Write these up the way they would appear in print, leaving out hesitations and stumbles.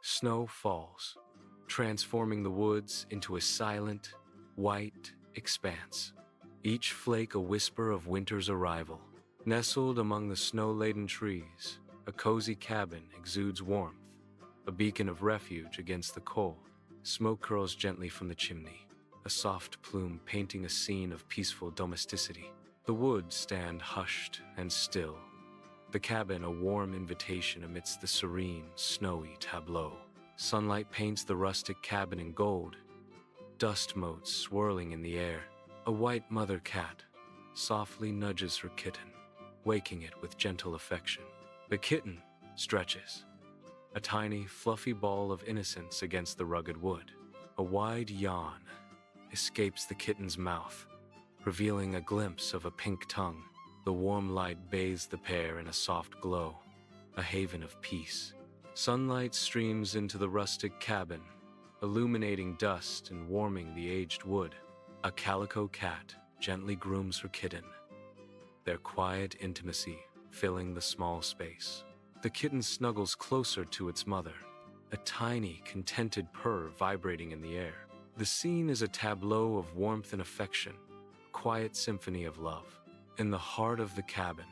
Snow falls, transforming the woods into a silent, white expanse. Each flake a whisper of winter's arrival. Nestled among the snow-laden trees, a cozy cabin exudes warmth, a beacon of refuge against the cold. Smoke curls gently from the chimney, a soft plume painting a scene of peaceful domesticity. The woods stand hushed and still, the cabin a warm invitation amidst the serene, snowy tableau. Sunlight paints the rustic cabin in gold, dust motes swirling in the air. A white mother cat softly nudges her kitten, waking it with gentle affection. The kitten stretches, a tiny, fluffy ball of innocence against the rugged wood. A wide yawn escapes the kitten's mouth, revealing a glimpse of a pink tongue. The warm light bathes the pair in a soft glow, a haven of peace. Sunlight streams into the rustic cabin, illuminating dust and warming the aged wood. A calico cat gently grooms her kitten, their quiet intimacy filling the small space. The kitten snuggles closer to its mother, a tiny, contented purr vibrating in the air. The scene is a tableau of warmth and affection, a quiet symphony of love. In the heart of the cabin,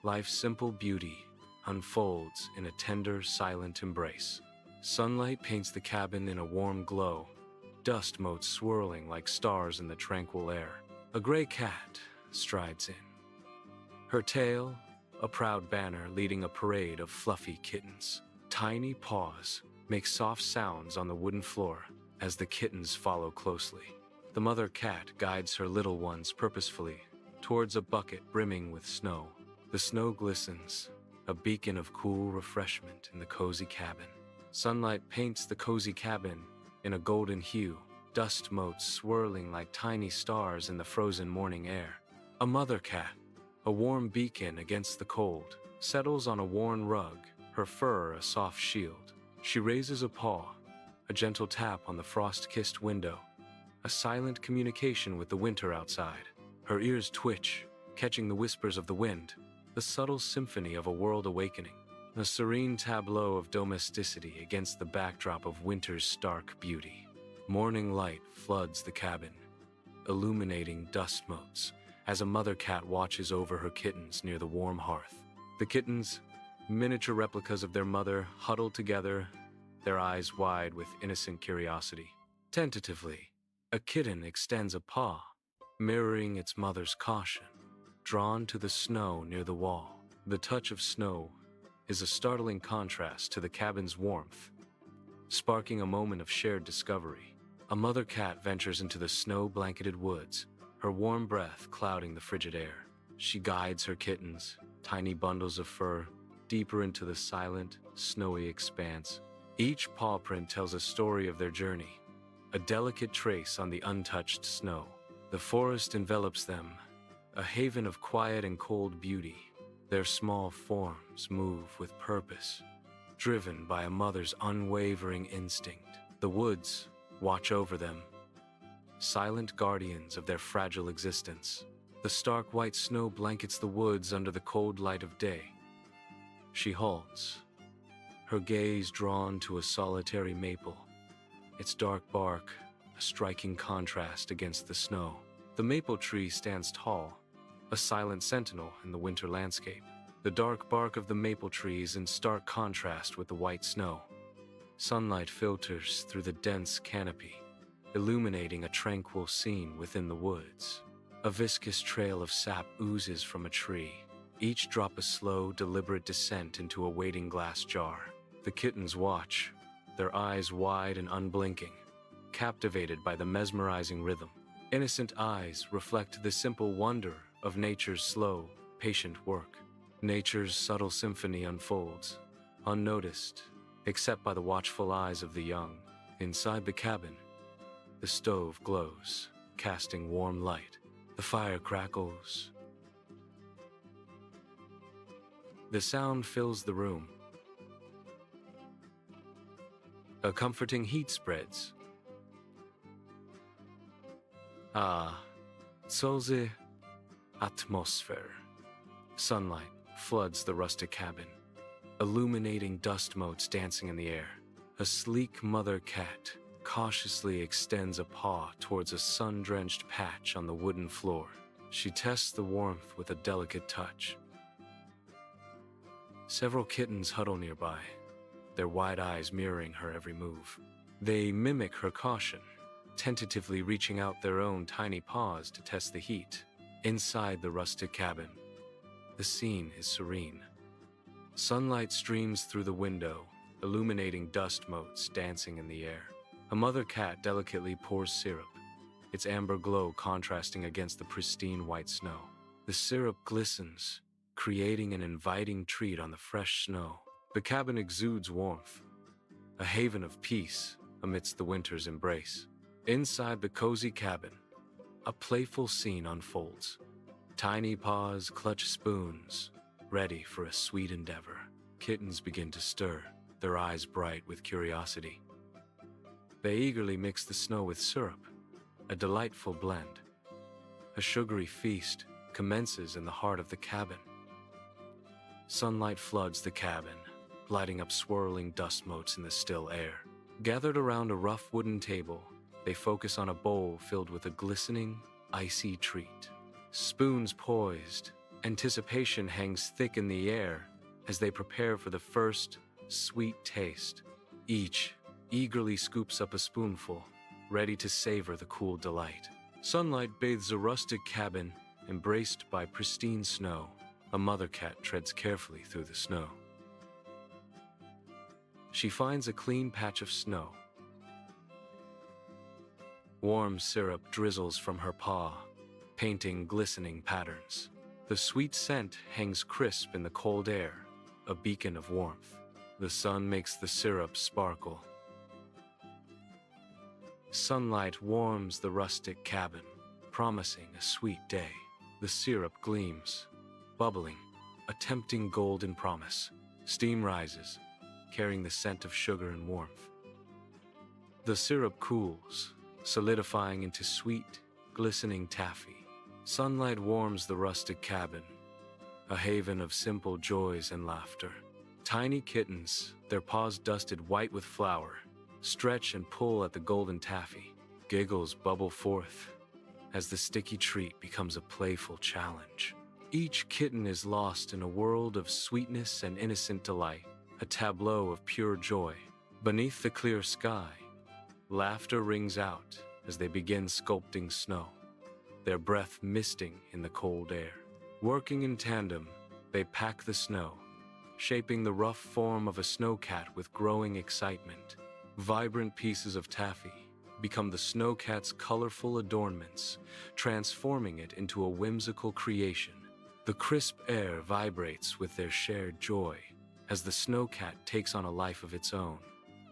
life's simple beauty unfolds in a tender, silent embrace. Sunlight paints the cabin in a warm glow, dust motes swirling like stars in the tranquil air. A gray cat strides in, her tail a proud banner leading a parade of fluffy kittens. Tiny paws make soft sounds on the wooden floor as the kittens follow closely. The mother cat guides her little ones purposefully towards a bucket brimming with snow. The snow glistens, a beacon of cool refreshment in the cozy cabin. Sunlight paints the cozy cabin in a golden hue, dust motes swirling like tiny stars in the frozen morning air. A mother cat, a warm beacon against the cold, settles on a worn rug, her fur a soft shield. She raises a paw, a gentle tap on the frost-kissed window, a silent communication with the winter outside. Her ears twitch, catching the whispers of the wind, the subtle symphony of a world awakening. A serene tableau of domesticity against the backdrop of winter's stark beauty. Morning light floods the cabin, illuminating dust motes as a mother cat watches over her kittens near the warm hearth. The kittens, miniature replicas of their mother, huddle together, their eyes wide with innocent curiosity. Tentatively, a kitten extends a paw, mirroring its mother's caution, drawn to the snow near the wall. The touch of snow is a startling contrast to the cabin's warmth, sparking a moment of shared discovery. A mother cat ventures into the snow-blanketed woods, her warm breath clouding the frigid air. She guides her kittens, tiny bundles of fur, deeper into the silent, snowy expanse. Each paw print tells a story of their journey, a delicate trace on the untouched snow. The forest envelops them, a haven of quiet and cold beauty. Their small forms move with purpose, driven by a mother's unwavering instinct. The woods watch over them, silent guardians of their fragile existence. The stark white snow blankets the woods under the cold light of day. She halts, her gaze drawn to a solitary maple, its dark bark a striking contrast against the snow. The maple tree stands tall, a silent sentinel in the winter landscape. The dark bark of the maple tree is in stark contrast with the white snow. Sunlight filters through the dense canopy, illuminating a tranquil scene within the woods. A viscous trail of sap oozes from a tree, each drop a slow, deliberate descent into a waiting glass jar. The kittens watch, their eyes wide and unblinking, captivated by the mesmerizing rhythm. Innocent eyes reflect the simple wonder of nature's slow, patient work. Nature's subtle symphony unfolds, unnoticed, except by the watchful eyes of the young. Inside the cabin, the stove glows, casting warm light. The fire crackles. The sound fills the room. A comforting heat spreads. Cozy atmosphere. Sunlight floods the rustic cabin, illuminating dust motes dancing in the air. A sleek mother cat cautiously extends a paw towards a sun-drenched patch on the wooden floor. She tests the warmth with a delicate touch. Several kittens huddle nearby, their wide eyes mirroring her every move. They mimic her caution, tentatively reaching out their own tiny paws to test the heat. Inside the rustic cabin, the scene is serene. Sunlight streams through the window, illuminating dust motes dancing in the air. A mother cat delicately pours syrup, its amber glow contrasting against the pristine white snow. The syrup glistens, creating an inviting treat on the fresh snow. The cabin exudes warmth, a haven of peace amidst the winter's embrace. Inside the cozy cabin, a playful scene unfolds. Tiny paws clutch spoons, ready for a sweet endeavor. Kittens begin to stir, their eyes bright with curiosity. They eagerly mix the snow with syrup, a delightful blend. A sugary feast commences in the heart of the cabin. Sunlight floods the cabin, lighting up swirling dust motes in the still air. Gathered around a rough wooden table, they focus on a bowl filled with a glistening, icy treat. Spoons poised, anticipation hangs thick in the air as they prepare for the first sweet taste. Each eagerly scoops up a spoonful, ready to savor the cool delight. Sunlight bathes a rustic cabin, embraced by pristine snow. A mother cat treads carefully through the snow. She finds a clean patch of snow. Warm syrup drizzles from her paw, painting glistening patterns. The sweet scent hangs crisp in the cold air, a beacon of warmth. The sun makes the syrup sparkle. Sunlight warms the rustic cabin, promising a sweet day. The syrup gleams, bubbling, a tempting golden promise. Steam rises, carrying the scent of sugar and warmth. The syrup cools, solidifying into sweet, glistening taffy. Sunlight warms the rustic cabin, a haven of simple joys and laughter. Tiny kittens, their paws dusted white with flour, stretch and pull at the golden taffy. Giggles bubble forth as the sticky treat becomes a playful challenge. Each kitten is lost in a world of sweetness and innocent delight, a tableau of pure joy. Beneath the clear sky, laughter rings out as they begin sculpting snow, their breath misting in the cold air. Working in tandem, they pack the snow, shaping the rough form of a snowcat with growing excitement. Vibrant pieces of taffy become the snowcat's colorful adornments, transforming it into a whimsical creation. The crisp air vibrates with their shared joy as the snowcat takes on a life of its own,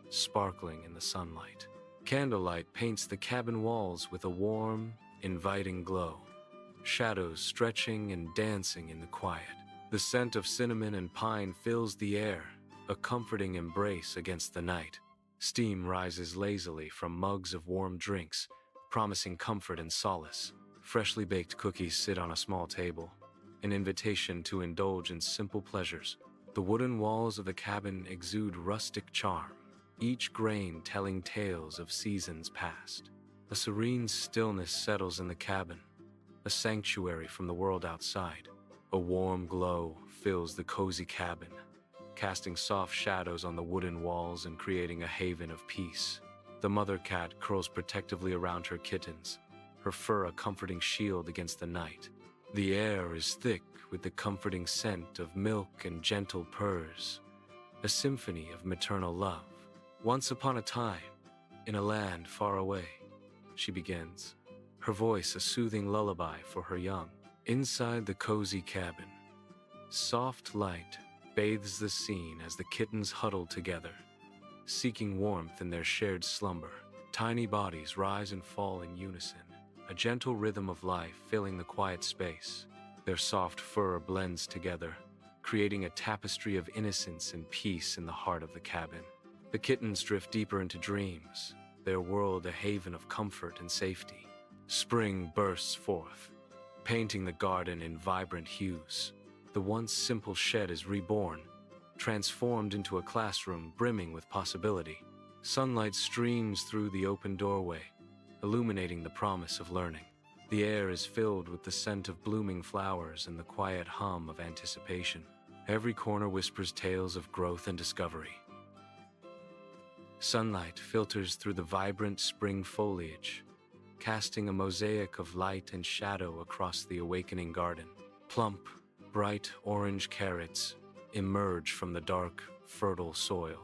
sparkling in the sunlight. Candlelight paints the cabin walls with a warm, inviting glow, shadows stretching and dancing in the quiet. The scent of cinnamon and pine fills the air, a comforting embrace against the night. Steam rises lazily from mugs of warm drinks, promising comfort and solace. Freshly baked cookies sit on a small table, an invitation to indulge in simple pleasures. The wooden walls of the cabin exude rustic charm, each grain telling tales of seasons past. A serene stillness settles in the cabin, a sanctuary from the world outside. A warm glow fills the cozy cabin, casting soft shadows on the wooden walls and creating a haven of peace. The mother cat curls protectively around her kittens, her fur a comforting shield against the night. The air is thick with the comforting scent of milk and gentle purrs, a symphony of maternal love. Once upon a time, in a land far away, she begins, her voice a soothing lullaby for her young. Inside the cozy cabin, soft light bathes the scene as the kittens huddle together, seeking warmth in their shared slumber. Tiny bodies rise and fall in unison, a gentle rhythm of life filling the quiet space. Their soft fur blends together, creating a tapestry of innocence and peace in the heart of the cabin. The kittens drift deeper into dreams, their world a haven of comfort and safety. Spring bursts forth, painting the garden in vibrant hues. The once simple shed is reborn, transformed into a classroom brimming with possibility. Sunlight streams through the open doorway, illuminating the promise of learning. The air is filled with the scent of blooming flowers and the quiet hum of anticipation. Every corner whispers tales of growth and discovery. Sunlight filters through the vibrant spring foliage, casting a mosaic of light and shadow across the awakening garden. Plump, bright orange carrots emerge from the dark, fertile soil,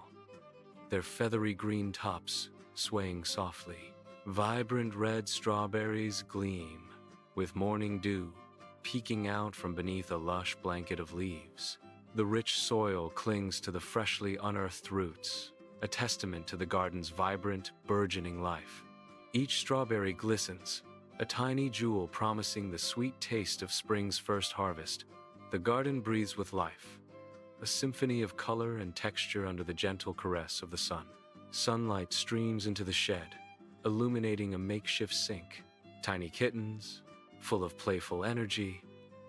their feathery green tops swaying softly. Vibrant red strawberries gleam, with morning dew peeking out from beneath a lush blanket of leaves. The rich soil clings to the freshly unearthed roots, a testament to the garden's vibrant, burgeoning life. Each strawberry glistens, a tiny jewel promising the sweet taste of spring's first harvest. The garden breathes with life, a symphony of color and texture under the gentle caress of the sun. Sunlight streams into the shed, illuminating a makeshift sink. Tiny kittens, full of playful energy,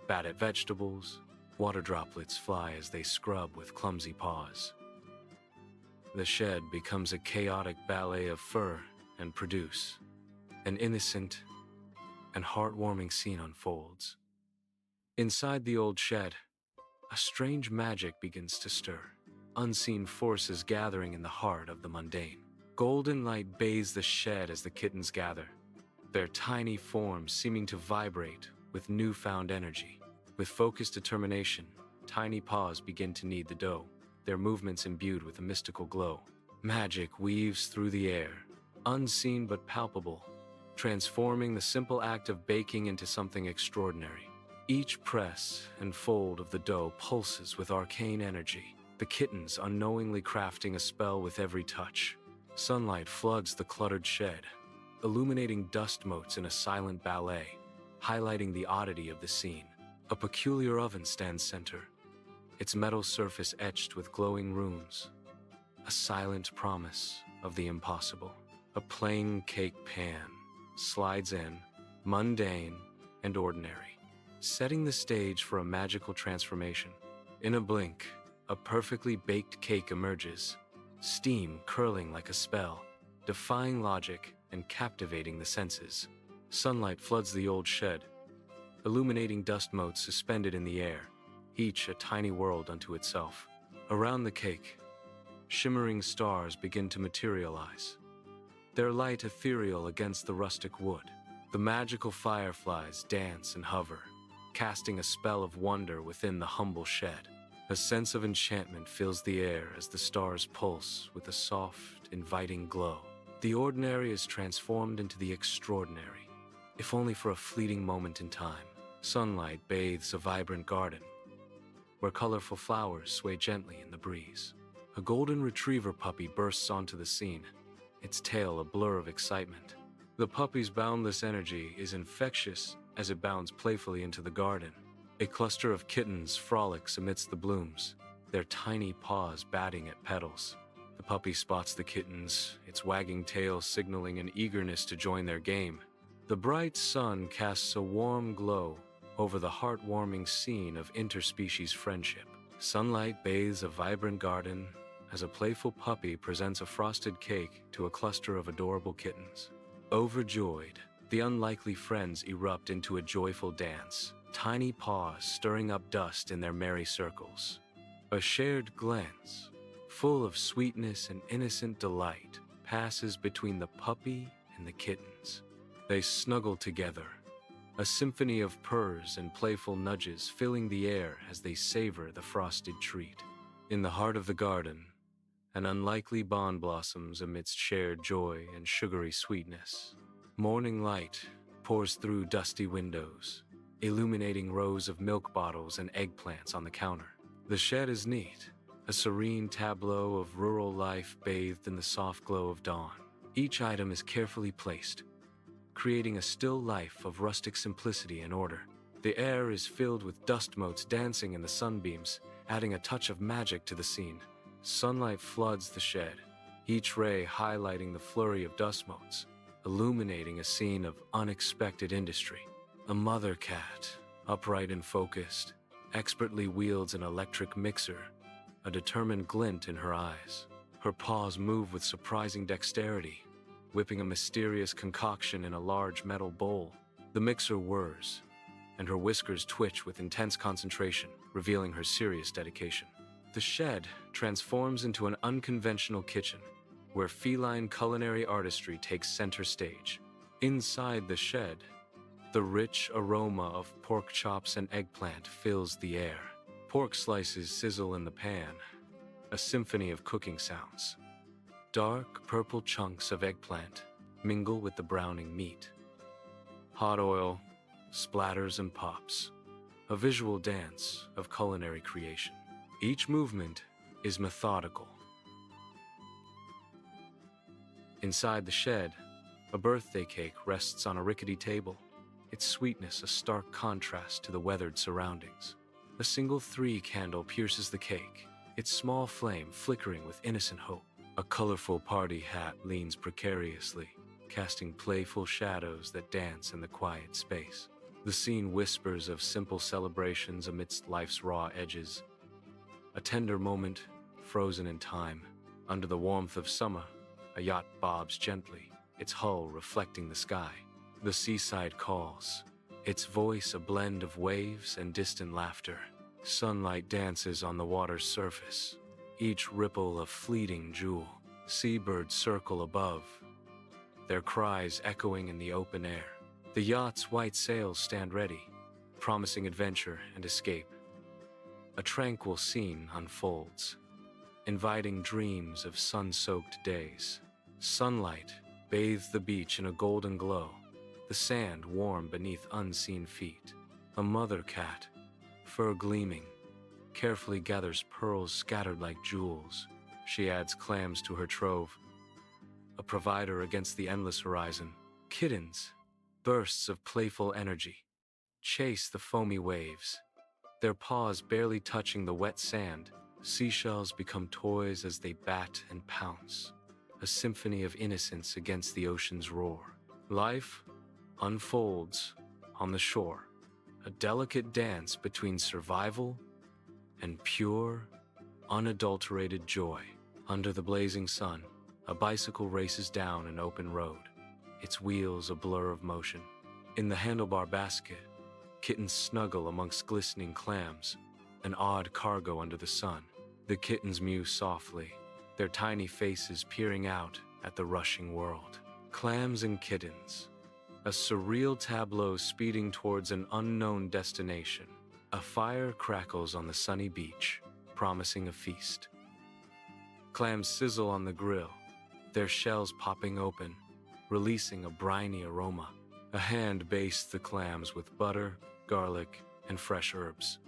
bat at vegetables. Water droplets fly as they scrub with clumsy paws. The shed becomes a chaotic ballet of fur and produce. An innocent and heartwarming scene unfolds. Inside the old shed, a strange magic begins to stir. Unseen forces gathering in the heart of the mundane. Golden light bathes the shed as the kittens gather, their tiny forms seeming to vibrate with newfound energy. With focused determination, tiny paws begin to knead the dough, their movements imbued with a mystical glow. Magic weaves through the air, unseen but palpable, transforming the simple act of baking into something extraordinary. Each press and fold of the dough pulses with arcane energy, the kittens unknowingly crafting a spell with every touch. Sunlight floods the cluttered shed, illuminating dust motes in a silent ballet, highlighting the oddity of the scene. A peculiar oven stands center, its metal surface etched with glowing runes, a silent promise of the impossible. A plain cake pan slides in, mundane and ordinary, setting the stage for a magical transformation. In a blink, a perfectly baked cake emerges, steam curling like a spell, defying logic and captivating the senses. Sunlight floods the old shed, illuminating dust motes suspended in the air, each a tiny world unto itself. Around the cake, shimmering stars begin to materialize, their light ethereal against the rustic wood. The magical fireflies dance and hover, casting a spell of wonder within the humble shed. A sense of enchantment fills the air as the stars pulse with a soft, inviting glow. The ordinary is transformed into the extraordinary, if only for a fleeting moment in time. Sunlight bathes a vibrant garden, where colorful flowers sway gently in the breeze. A golden retriever puppy bursts onto the scene, its tail a blur of excitement. The puppy's boundless energy is infectious as it bounds playfully into the garden. A cluster of kittens frolics amidst the blooms, their tiny paws batting at petals. The puppy spots the kittens, its wagging tail signaling an eagerness to join their game. The bright sun casts a warm glow over the heartwarming scene of interspecies friendship. Sunlight bathes a vibrant garden as a playful puppy presents a frosted cake to a cluster of adorable kittens. Overjoyed, the unlikely friends erupt into a joyful dance, tiny paws stirring up dust in their merry circles. A shared glance, full of sweetness and innocent delight, passes between the puppy and the kittens. They snuggle together, a symphony of purrs and playful nudges filling the air as they savor the frosted treat. In the heart of the garden, an unlikely bond blossoms amidst shared joy and sugary sweetness. Morning light pours through dusty windows, illuminating rows of milk bottles and eggplants on the counter. The shed is neat, a serene tableau of rural life bathed in the soft glow of dawn. Each item is carefully placed, creating a still life of rustic simplicity and order. The air is filled with dust motes dancing in the sunbeams, adding a touch of magic to the scene. Sunlight floods the shed, each ray highlighting the flurry of dust motes, illuminating a scene of unexpected industry. A mother cat, upright and focused, expertly wields an electric mixer, a determined glint in her eyes. Her paws move with surprising dexterity, whipping a mysterious concoction in a large metal bowl. The mixer whirs, and her whiskers twitch with intense concentration, revealing her serious dedication. The shed transforms into an unconventional kitchen, where feline culinary artistry takes center stage. Inside the shed, the rich aroma of pork chops and eggplant fills the air. Pork slices sizzle in the pan, a symphony of cooking sounds. Dark purple chunks of eggplant mingle with the browning meat. Hot oil splatters and pops, a visual dance of culinary creation. Each movement is methodical. Inside the shed, a birthday cake rests on a rickety table, its sweetness a stark contrast to the weathered surroundings. A single 3 candle pierces the cake, its small flame flickering with innocent hope. A colorful party hat leans precariously, casting playful shadows that dance in the quiet space. The scene whispers of simple celebrations amidst life's raw edges. A tender moment, frozen in time. Under the warmth of summer, a yacht bobs gently, its hull reflecting the sky. The seaside calls, its voice a blend of waves and distant laughter. Sunlight dances on the water's surface, each ripple a fleeting jewel. Seabirds circle above, their cries echoing in the open air. The yacht's white sails stand ready, promising adventure and escape. A tranquil scene unfolds, inviting dreams of sun-soaked days. Sunlight bathes the beach in a golden glow, the sand warm beneath unseen feet. A mother cat, fur gleaming, carefully gathers pearls scattered like jewels. She adds clams to her trove, a provider against the endless horizon. Kittens, bursts of playful energy, chase the foamy waves, their paws barely touching the wet sand. Seashells become toys as they bat and pounce, a symphony of innocence against the ocean's roar. Life unfolds on the shore, a delicate dance between survival and pure, unadulterated joy. Under the blazing sun, a bicycle races down an open road, its wheels a blur of motion. In the handlebar basket, kittens snuggle amongst glistening clams, an odd cargo under the sun. The kittens mew softly, their tiny faces peering out at the rushing world. Clams and kittens, a surreal tableau speeding towards an unknown destination. A fire crackles on the sunny beach, promising a feast. Clams sizzle on the grill, their shells popping open, releasing a briny aroma. A hand bastes the clams with butter, garlic, and fresh herbs.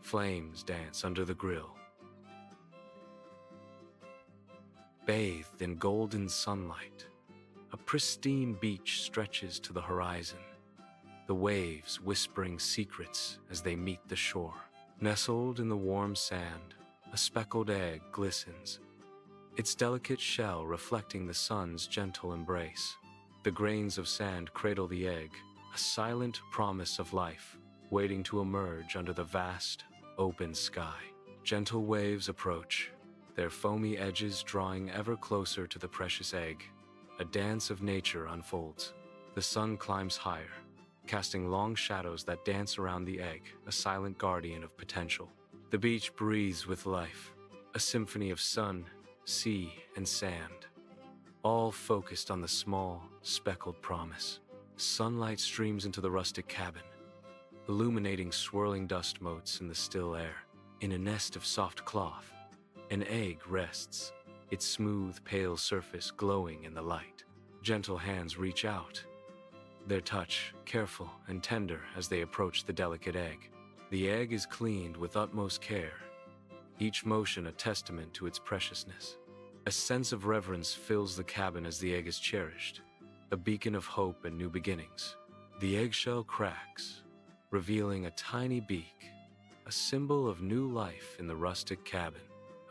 Flames dance under the grill, bathed in golden sunlight. A pristine beach stretches to the horizon, the waves whispering secrets as they meet the shore. Nestled in the warm sand, a speckled egg glistens, its delicate shell reflecting the sun's gentle embrace. The grains of sand cradle the egg, a silent promise of life, waiting to emerge under the vast, open sky. Gentle waves approach, their foamy edges drawing ever closer to the precious egg. A dance of nature unfolds. The sun climbs higher, casting long shadows that dance around the egg, a silent guardian of potential. The beach breathes with life, a symphony of sun, sea, and sand, all focused on the small, speckled promise. Sunlight streams into the rustic cabin, illuminating swirling dust motes in the still air. In a nest of soft cloth, an egg rests, its smooth, pale surface glowing in the light. Gentle hands reach out, their touch careful and tender as they approach the delicate egg. The egg is cleaned with utmost care, each motion a testament to its preciousness. A sense of reverence fills the cabin as the egg is cherished, a beacon of hope and new beginnings. The eggshell cracks, revealing a tiny beak, a symbol of new life in the rustic cabin.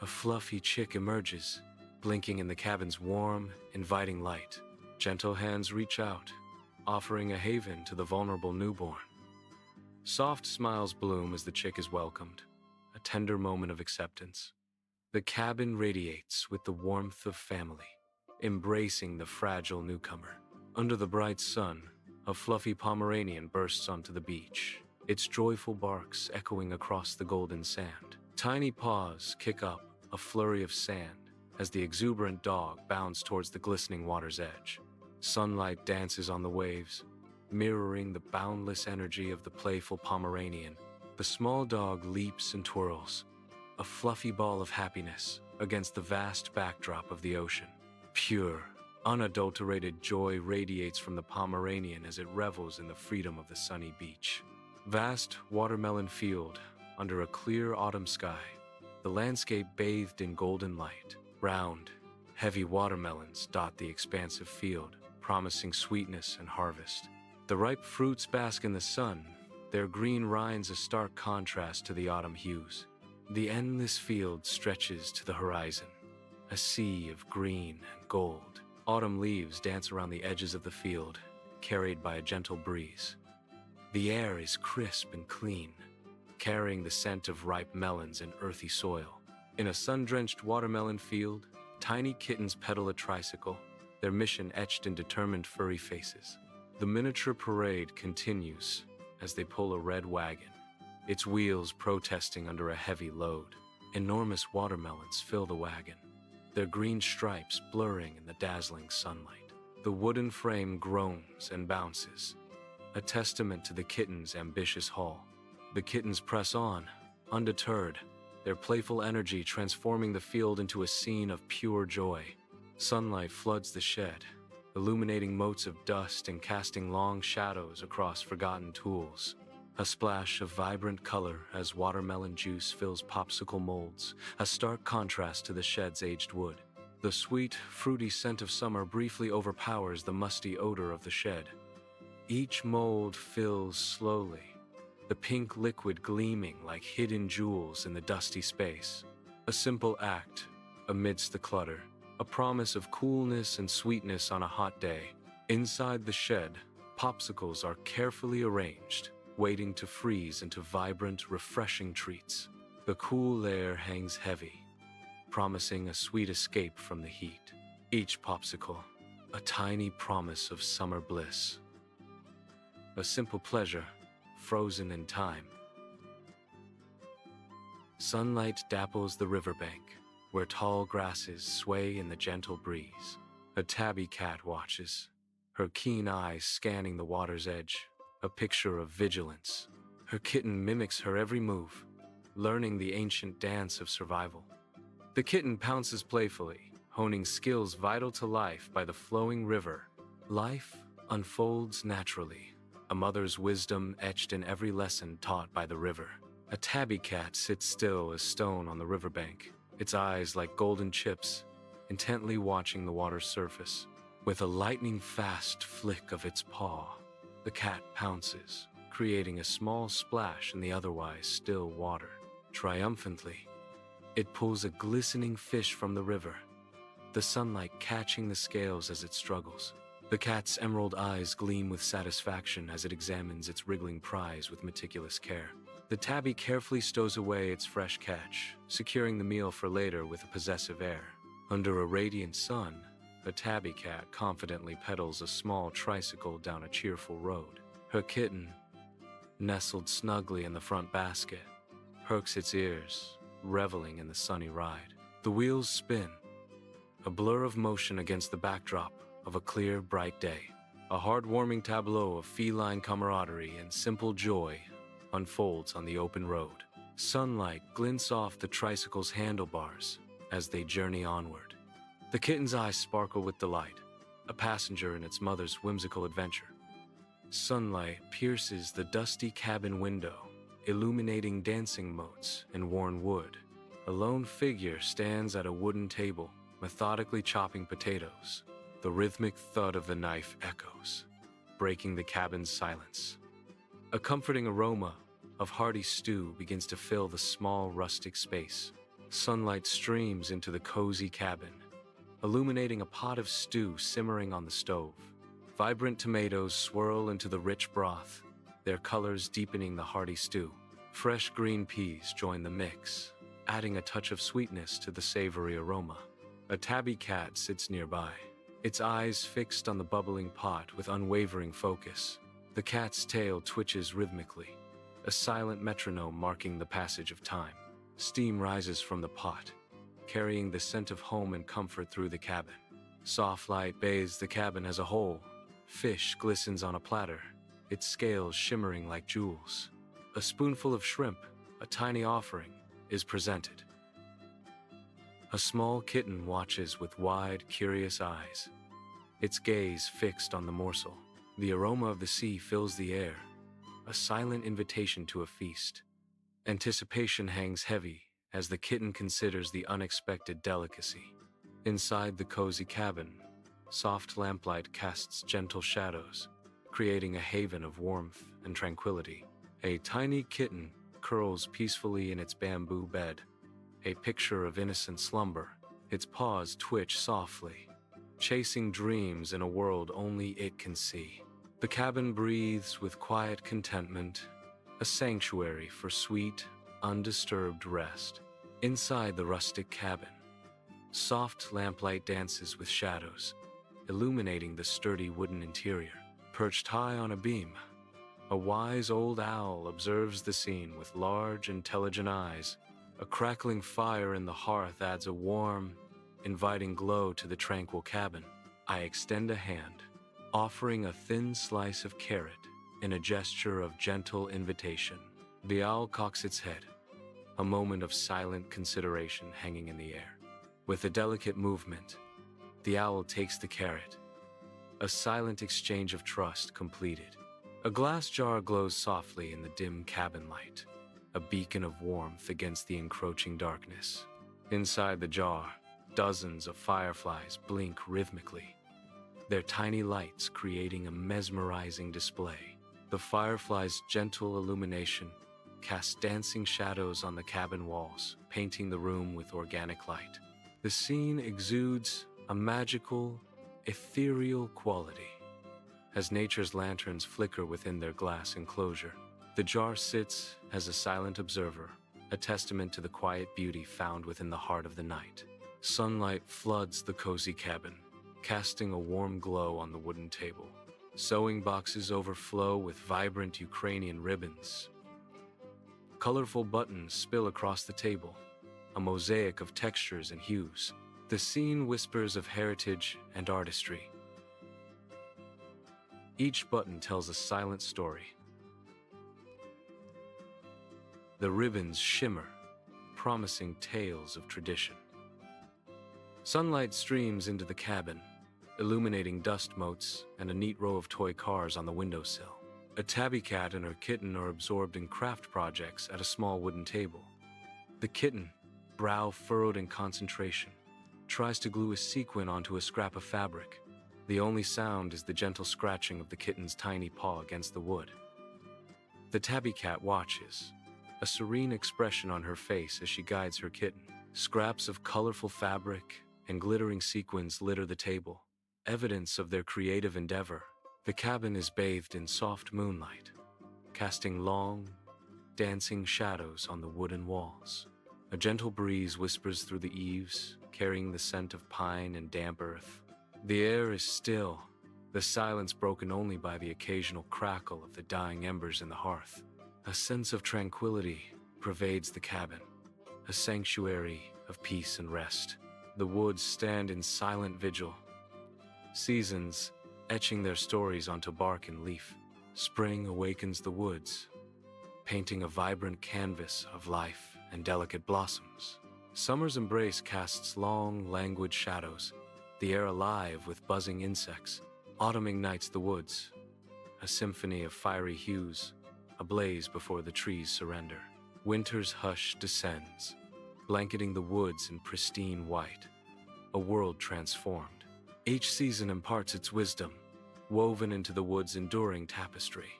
A fluffy chick emerges, blinking in the cabin's warm, inviting light. Gentle hands reach out, offering a haven to the vulnerable newborn. Soft smiles bloom as the chick is welcomed, a tender moment of acceptance. The cabin radiates with the warmth of family, embracing the fragile newcomer. Under the bright sun, a fluffy Pomeranian bursts onto the beach, its joyful barks echoing across the golden sand. Tiny paws kick up a flurry of sand as the exuberant dog bounds towards the glistening water's edge. Sunlight dances on the waves, mirroring the boundless energy of the playful Pomeranian. The small dog leaps and twirls, a fluffy ball of happiness against the vast backdrop of the ocean. Pure, unadulterated joy radiates from the Pomeranian as it revels in the freedom of the sunny beach. Vast watermelon field under a clear autumn sky, the landscape bathed in golden light. Round, heavy watermelons dot the expansive field, promising sweetness and harvest. The ripe fruits bask in the sun, their green rinds a stark contrast to the autumn hues. The endless field stretches to the horizon, a sea of green and gold. Autumn leaves dance around the edges of the field, carried by a gentle breeze. The air is crisp and clean, carrying the scent of ripe melons and earthy soil. In a sun-drenched watermelon field, tiny kittens pedal a tricycle, their mission etched in determined furry faces. The miniature parade continues as they pull a red wagon, its wheels protesting under a heavy load. Enormous watermelons fill the wagon, their green stripes blurring in the dazzling sunlight. The wooden frame groans and bounces, a testament to the kittens' ambitious haul. The kittens press on, undeterred, their playful energy transforming the field into a scene of pure joy. Sunlight floods the shed, illuminating motes of dust and casting long shadows across forgotten tools. A splash of vibrant color as watermelon juice fills popsicle molds, a stark contrast to the shed's aged wood. The sweet, fruity scent of summer briefly overpowers the musty odor of the shed. Each mold fills slowly, the pink liquid gleaming like hidden jewels in the dusty space. A simple act amidst the clutter, a promise of coolness and sweetness on a hot day. Inside the shed, popsicles are carefully arranged, waiting to freeze into vibrant, refreshing treats. The cool air hangs heavy, promising a sweet escape from the heat. Each popsicle, a tiny promise of summer bliss. A simple pleasure, frozen in time. Sunlight dapples the riverbank, where tall grasses sway in the gentle breeze. A tabby cat watches, her keen eyes scanning the water's edge, a picture of vigilance. Her kitten mimics her every move, learning the ancient dance of survival. The kitten pounces playfully, honing skills vital to life by the flowing river. Life unfolds naturally, a mother's wisdom etched in every lesson taught by the river. A tabby cat sits still as stone on the riverbank, its eyes like golden chips, intently watching the water's surface. With a lightning-fast flick of its paw, the cat pounces, creating a small splash in the otherwise still water. Triumphantly, it pulls a glistening fish from the river, the sunlight catching the scales as it struggles. The cat's emerald eyes gleam with satisfaction as it examines its wriggling prize with meticulous care. The tabby carefully stows away its fresh catch, securing the meal for later with a possessive air. Under a radiant sun, the tabby cat confidently pedals a small tricycle down a cheerful road. Her kitten, nestled snugly in the front basket, perks its ears, reveling in the sunny ride. The wheels spin, a blur of motion against the backdrop of a clear, bright day. A heartwarming tableau of feline camaraderie and simple joy unfolds on the open road. Sunlight glints off the tricycle's handlebars as they journey onward. The kitten's eyes sparkle with delight, a passenger in its mother's whimsical adventure. Sunlight pierces the dusty cabin window, illuminating dancing motes and worn wood. A lone figure stands at a wooden table, methodically chopping potatoes. The rhythmic thud of the knife echoes, breaking the cabin's silence. A comforting aroma of hearty stew begins to fill the small rustic space. Sunlight streams into the cozy cabin, illuminating a pot of stew simmering on the stove. Vibrant tomatoes swirl into the rich broth, their colors deepening the hearty stew. Fresh green peas join the mix, adding a touch of sweetness to the savory aroma. A tabby cat sits nearby, its eyes fixed on the bubbling pot with unwavering focus. The cat's tail twitches rhythmically, a silent metronome marking the passage of time. Steam rises from the pot, carrying the scent of home and comfort through the cabin. Soft light bathes the cabin as a whole. Fish glistens on a platter, its scales shimmering like jewels. A spoonful of shrimp, a tiny offering, is presented. A small kitten watches with wide, curious eyes, its gaze fixed on the morsel. The aroma of the sea fills the air, a silent invitation to a feast. Anticipation hangs heavy as the kitten considers the unexpected delicacy. Inside the cozy cabin, soft lamplight casts gentle shadows, creating a haven of warmth and tranquility. A tiny kitten curls peacefully in its bamboo bed, a picture of innocent slumber. Its paws twitch softly, chasing dreams in a world only it can see. The cabin breathes with quiet contentment, a sanctuary for sweet, undisturbed rest. Inside the rustic cabin, soft lamplight dances with shadows, illuminating the sturdy wooden interior. Perched high on a beam, a wise old owl observes the scene with large, intelligent eyes. A crackling fire in the hearth adds a warm, inviting glow to the tranquil cabin. I extend a hand, offering a thin slice of carrot in a gesture of gentle invitation. The owl cocks its head, a moment of silent consideration hanging in the air. With a delicate movement, the owl takes the carrot, a silent exchange of trust completed. A glass jar glows softly in the dim cabin light, a beacon of warmth against the encroaching darkness. Inside the jar, dozens of fireflies blink rhythmically, their tiny lights creating a mesmerizing display. The fireflies' gentle illumination casts dancing shadows on the cabin walls, painting the room with organic light. The scene exudes a magical, ethereal quality as nature's lanterns flicker within their glass enclosure. The jar sits as a silent observer, a testament to the quiet beauty found within the heart of the night. Sunlight floods the cozy cabin, casting a warm glow on the wooden table. Sewing boxes overflow with vibrant Ukrainian ribbons. Colorful buttons spill across the table, a mosaic of textures and hues. The scene whispers of heritage and artistry. Each button tells a silent story. The ribbons shimmer, promising tales of tradition. Sunlight streams into the cabin, illuminating dust motes and a neat row of toy cars on the windowsill. A tabby cat and her kitten are absorbed in craft projects at a small wooden table. The kitten, brow furrowed in concentration, tries to glue a sequin onto a scrap of fabric. The only sound is the gentle scratching of the kitten's tiny paw against the wood. The tabby cat watches, a serene expression on her face as she guides her kitten. Scraps of colorful fabric and glittering sequins litter the table, evidence of their creative endeavor. The cabin is bathed in soft moonlight, casting long, dancing shadows on the wooden walls. A gentle breeze whispers through the eaves, carrying the scent of pine and damp earth. The air is still, the silence broken only by the occasional crackle of the dying embers in the hearth. A sense of tranquility pervades the cabin, a sanctuary of peace and rest. The woods stand in silent vigil, seasons etching their stories onto bark and leaf. Spring awakens the woods, painting a vibrant canvas of life and delicate blossoms. Summer's embrace casts long, languid shadows, the air alive with buzzing insects. Autumn ignites the woods, a symphony of fiery hues, ablaze before the trees surrender. Winter's hush descends, blanketing the woods in pristine white, a world transformed. Each season imparts its wisdom, woven into the wood's enduring tapestry.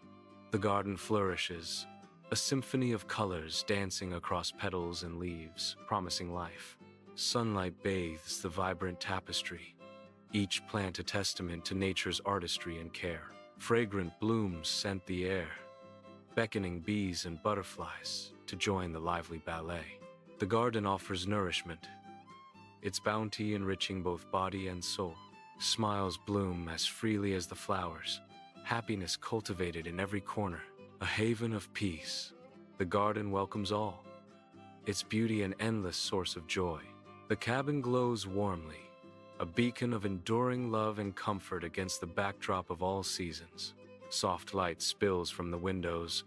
The garden flourishes, a symphony of colors dancing across petals and leaves, promising life. Sunlight bathes the vibrant tapestry, each plant a testament to nature's artistry and care. Fragrant blooms scent the air, beckoning bees and butterflies to join the lively ballet. The The garden offers nourishment, its bounty enriching both body and soul. Smiles bloom as freely as the flowers, happiness cultivated in every corner, a haven of peace. The garden welcomes all, its beauty an endless source of joy. The cabin glows warmly, a beacon of enduring love and comfort against the backdrop of all seasons. Soft light spills from the windows,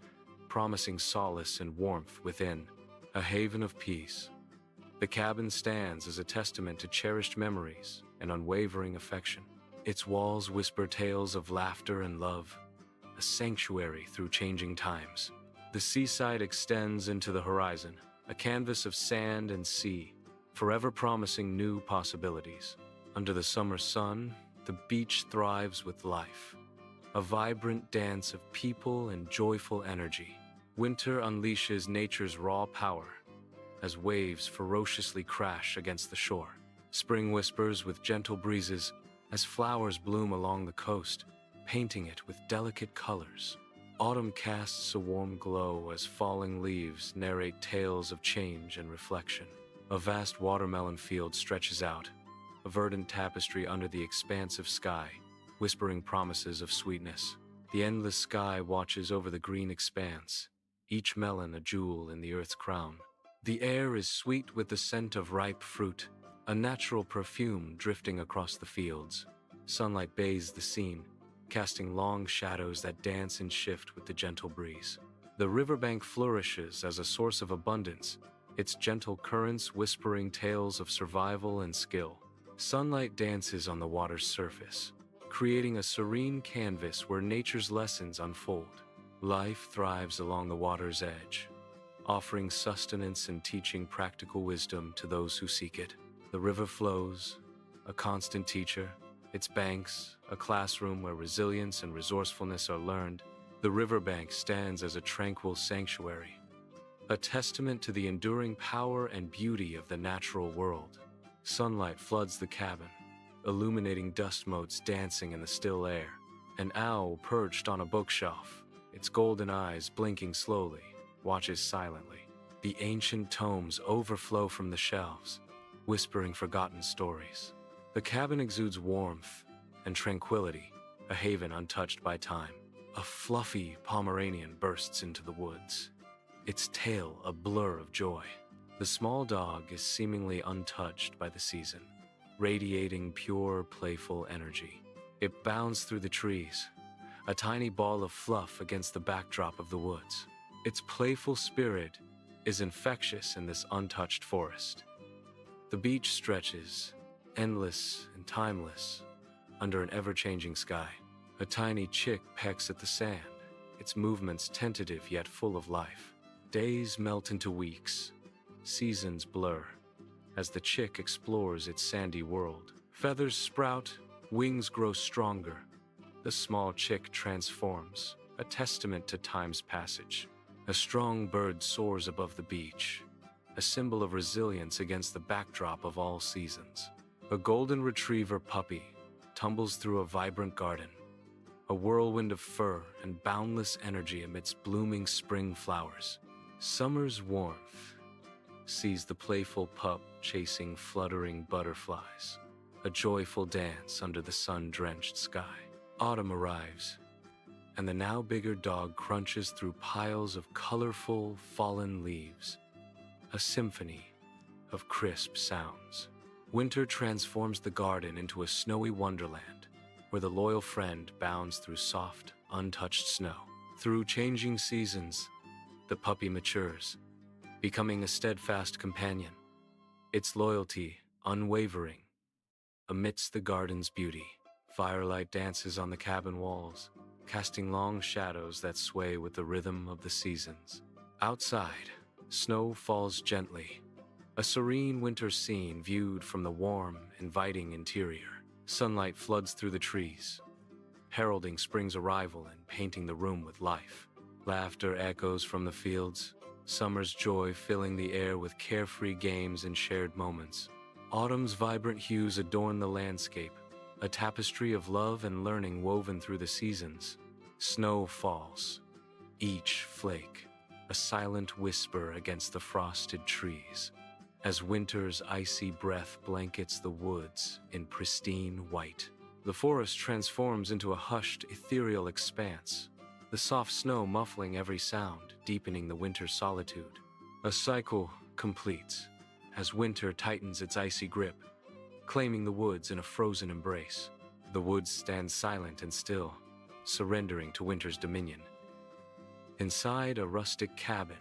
promising solace and warmth within, a haven of peace. The cabin stands as a testament to cherished memories and unwavering affection. Its walls whisper tales of laughter and love, a sanctuary through changing times. The seaside extends into the horizon, a canvas of sand and sea, forever promising new possibilities. Under the summer sun, the beach thrives with life, a vibrant dance of people and joyful energy. Winter unleashes nature's raw power, as waves ferociously crash against the shore. Spring whispers with gentle breezes as flowers bloom along the coast, painting it with delicate colors. Autumn casts a warm glow as falling leaves narrate tales of change and reflection. A vast watermelon field stretches out, a verdant tapestry under the expansive sky, whispering promises of sweetness. The endless sky watches over the green expanse, each melon a jewel in the earth's crown. The air is sweet with the scent of ripe fruit, a natural perfume drifting across the fields. Sunlight bathes the scene, casting long shadows that dance and shift with the gentle breeze. The riverbank flourishes as a source of abundance, its gentle currents whispering tales of survival and skill. Sunlight dances on the water's surface, creating a serene canvas where nature's lessons unfold. Life thrives along the water's edge, offering sustenance and teaching practical wisdom to those who seek it. The river flows, a constant teacher, its banks, a classroom where resilience and resourcefulness are learned. The riverbank stands as a tranquil sanctuary, a testament to the enduring power and beauty of the natural world. Sunlight floods the cabin, illuminating dust motes dancing in the still air. An owl perched on a bookshelf, its golden eyes blinking slowly, watches silently. The ancient tomes overflow from the shelves, whispering forgotten stories. The cabin exudes warmth and tranquility, a haven untouched by time. A fluffy Pomeranian bursts into the woods, its tail a blur of joy. The small dog is seemingly untouched by the season, radiating pure, playful energy. It bounds through the trees, a tiny ball of fluff against the backdrop of the woods. Its playful spirit is infectious in this untouched forest. The beach stretches, endless and timeless, under an ever-changing sky. A tiny chick pecks at the sand, its movements tentative yet full of life. Days melt into weeks, seasons blur, as the chick explores its sandy world. Feathers sprout, wings grow stronger. The small chick transforms, a testament to time's passage. A strong bird soars above the beach, a symbol of resilience against the backdrop of all seasons. A golden retriever puppy tumbles through a vibrant garden, a whirlwind of fur and boundless energy amidst blooming spring flowers. Summer's warmth sees the playful pup chasing fluttering butterflies, a joyful dance under the sun-drenched sky. Autumn arrives, and the now bigger dog crunches through piles of colorful, fallen leaves, a symphony of crisp sounds. Winter transforms the garden into a snowy wonderland, where the loyal friend bounds through soft, untouched snow. Through changing seasons, the puppy matures, becoming a steadfast companion, its loyalty unwavering. Amidst the garden's beauty, firelight dances on the cabin walls, casting long shadows that sway with the rhythm of the seasons. Outside, snow falls gently, a serene winter scene viewed from the warm, inviting interior. Sunlight floods through the trees, heralding spring's arrival and painting the room with life. Laughter echoes from the fields, summer's joy filling the air with carefree games and shared moments. Autumn's vibrant hues adorn the landscape, a tapestry of love and learning woven through the seasons. Snow falls, each flake a silent whisper against the frosted trees. as winter's icy breath blankets the woods in pristine white. The forest transforms into a hushed, ethereal expanse, the soft snow muffling every sound, deepening the winter's solitude. A cycle completes as winter tightens its icy grip, claiming the woods in a frozen embrace. The woods stand silent and still, surrendering to winter's dominion. Inside a rustic cabin,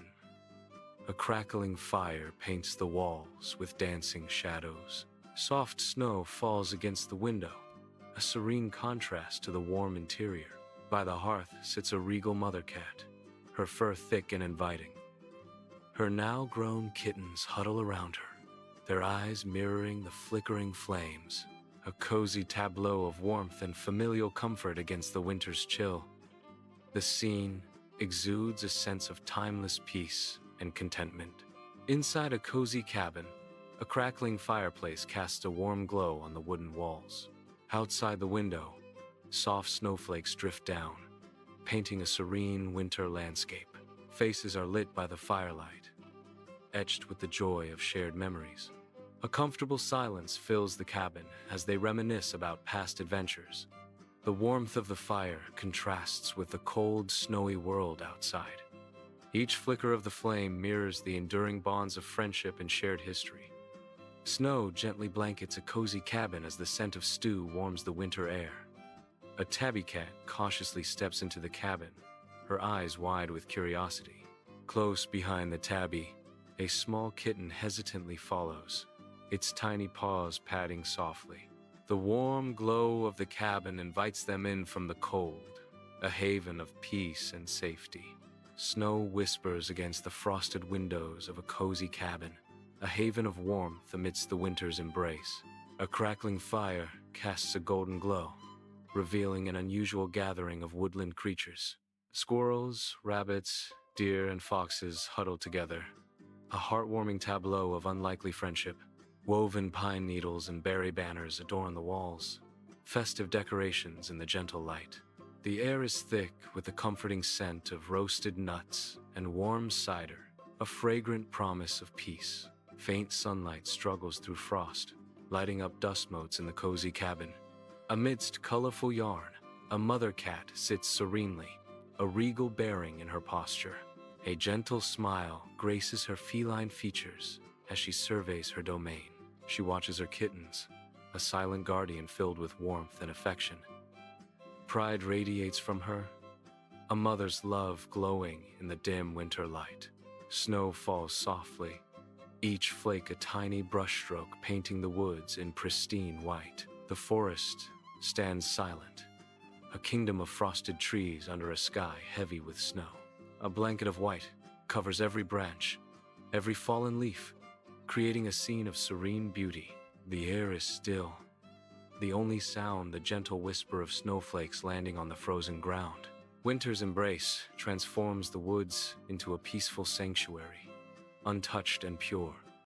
a crackling fire paints the walls with dancing shadows. Soft snow falls against the window, a serene contrast to the warm interior. By the hearth sits a regal mother cat, her fur thick and inviting. Her now-grown kittens huddle around her, their eyes mirroring the flickering flames, a cozy tableau of warmth and familial comfort against the winter's chill. The scene exudes a sense of timeless peace and contentment. Inside a cozy cabin, a crackling fireplace casts a warm glow on the wooden walls. Outside the window, soft snowflakes drift down, painting a serene winter landscape. Faces are lit by the firelight, etched with the joy of shared memories. A comfortable silence fills the cabin as they reminisce about past adventures. The warmth of the fire contrasts with the cold, snowy world outside. Each flicker of the flame mirrors the enduring bonds of friendship and shared history. Snow gently blankets a cozy cabin as the scent of stew warms the winter air. A tabby cat cautiously steps into the cabin, her eyes wide with curiosity. Close behind the tabby, a small kitten hesitantly follows, its tiny paws padding softly. The warm glow of the cabin invites them in from the cold, a haven of peace and safety. Snow whispers against the frosted windows of a cozy cabin, a haven of warmth amidst the winter's embrace. A crackling fire casts a golden glow, revealing an unusual gathering of woodland creatures. Squirrels, rabbits, deer, and foxes huddle together, a heartwarming tableau of unlikely friendship. Woven pine needles and berry banners adorn the walls, festive decorations in the gentle light. The air is thick with the comforting scent of roasted nuts and warm cider, a fragrant promise of peace. Faint sunlight struggles through frost, lighting up dust motes in the cozy cabin. Amidst colorful yarn, a mother cat sits serenely, a regal bearing in her posture. A gentle smile graces her feline features as she surveys her domain. She watches her kittens, a silent guardian filled with warmth and affection. Pride radiates from her, a mother's love glowing in the dim winter light. Snow falls softly, each flake a tiny brushstroke painting the woods in pristine white. The forest stands silent, a kingdom of frosted trees under a sky heavy with snow. A blanket of white covers every branch, every fallen leaf, creating a scene of serene beauty. The air is still, the only sound the gentle whisper of snowflakes landing on the frozen ground. Winter's embrace transforms the woods into a peaceful sanctuary, untouched and pure.